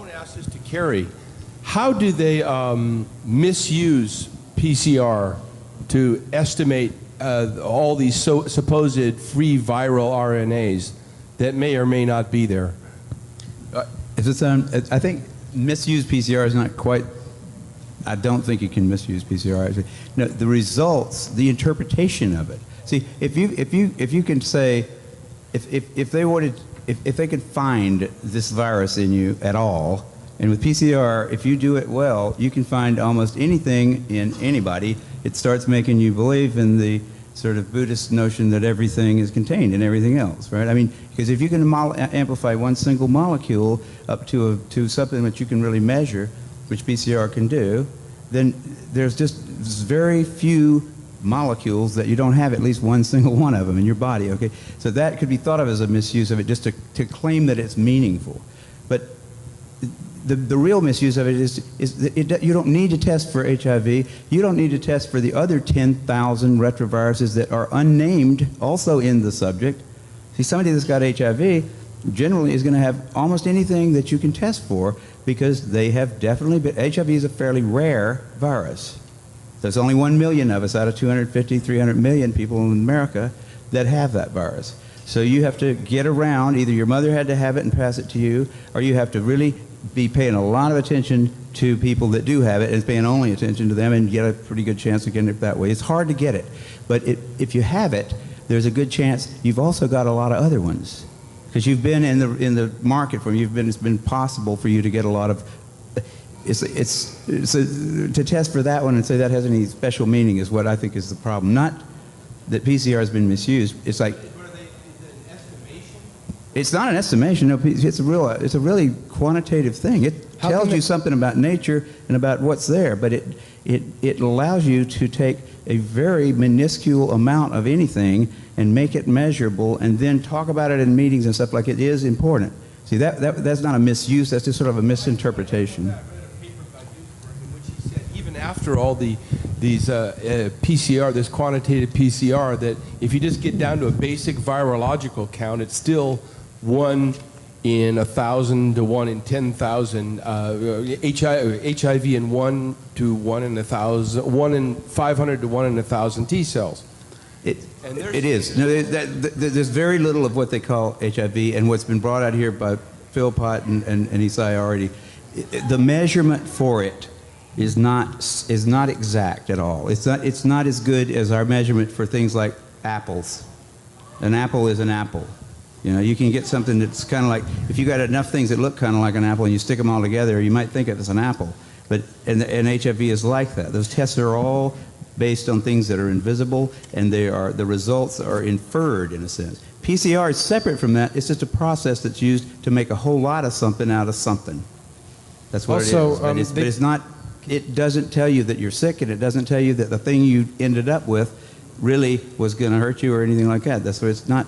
want to ask this to Carrie. How do they misuse PCR to estimate all these supposed free viral RNAs that may or may not be there? I think misuse PCR is not quite. I don't think you can misuse PCR. Actually. No, the results, the interpretation of it. See, if you can say, if they could find this virus in you at all, and with PCR, if you do it well, you can find almost anything in anybody. It starts making you believe in the sort of Buddhist notion that everything is contained in everything else, right? I mean, because if you can amplify one single molecule up to something that you can really measure, which PCR can do, then there's just very few molecules that you don't have at least one single one of them in your body, okay? So that could be thought of as a misuse of it, just to claim that it's meaningful. But the real misuse of it is that you don't need to test for HIV. You don't need to test for the other 10,000 retroviruses that are unnamed also in the subject. See, somebody that's got HIV generally is going to have almost anything that you can test for because they have definitely been. HIV is a fairly rare virus. There's only 1 million of us out of 250, 300 million people in America that have that virus. So you have to get around, either your mother had to have it and pass it to you, or you have to really be paying a lot of attention to people that do have it and paying only attention to them and get a pretty good chance of getting it that way. It's hard to get it, but if you have it, there's a good chance you've also got a lot of other ones. Because you've been in the market for it's been possible for you to get a lot of. To test for that one and say that has any special meaning is what I think is the problem. Not that PCR has been misused. It's like. Is it an estimation? It's not an estimation. No, it's a really quantitative thing. It tells you something about nature and about what's there, but it allows you to take a very minuscule amount of anything and make it measurable and then talk about it in meetings and stuff like it is important. See, that's not a misuse, that's just sort of a misinterpretation. I read a paper by Duisberg in which he said even after all these PCR, this quantitative PCR, that if you just get down to a basic virological count, it's still 1 in 1,000 to 1 in 10,000, HIV in 1 to 1 in 1,000, 1 in 500 to 1 in 1,000 T cells. It is. No, there's very little of what they call HIV, and what's been brought out here by Philpott and Isai already. The measurement for it is not exact at all. It's not as good as our measurement for things like apples. An apple is an apple. You know, you can get something that's kind of like, if you got enough things that look kind of like an apple and you stick them all together, you might think it's an apple. But and HIV is like that. Those tests are all based on things that are invisible, and the results are inferred in a sense. PCR is separate from that. It's just a process that's used to make a whole lot of something out of something. That's what it is. But it's not. It doesn't tell you that you're sick, and it doesn't tell you that the thing you ended up with really was going to hurt you or anything like that. That's what it's not.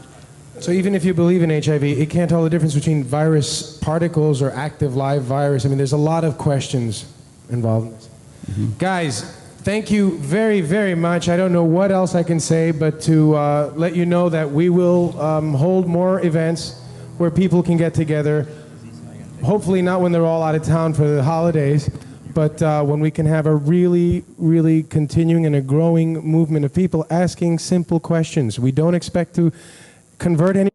So even if you believe in HIV, it can't tell the difference between virus particles or active live virus. I mean, there's a lot of questions involved in this. Mm-hmm. Guys, thank you very, very much. I don't know what else I can say, but to let you know that we will hold more events where people can get together. Hopefully not when they're all out of town for the holidays, but when we can have a really, really continuing and a growing movement of people asking simple questions. We don't expect to convert any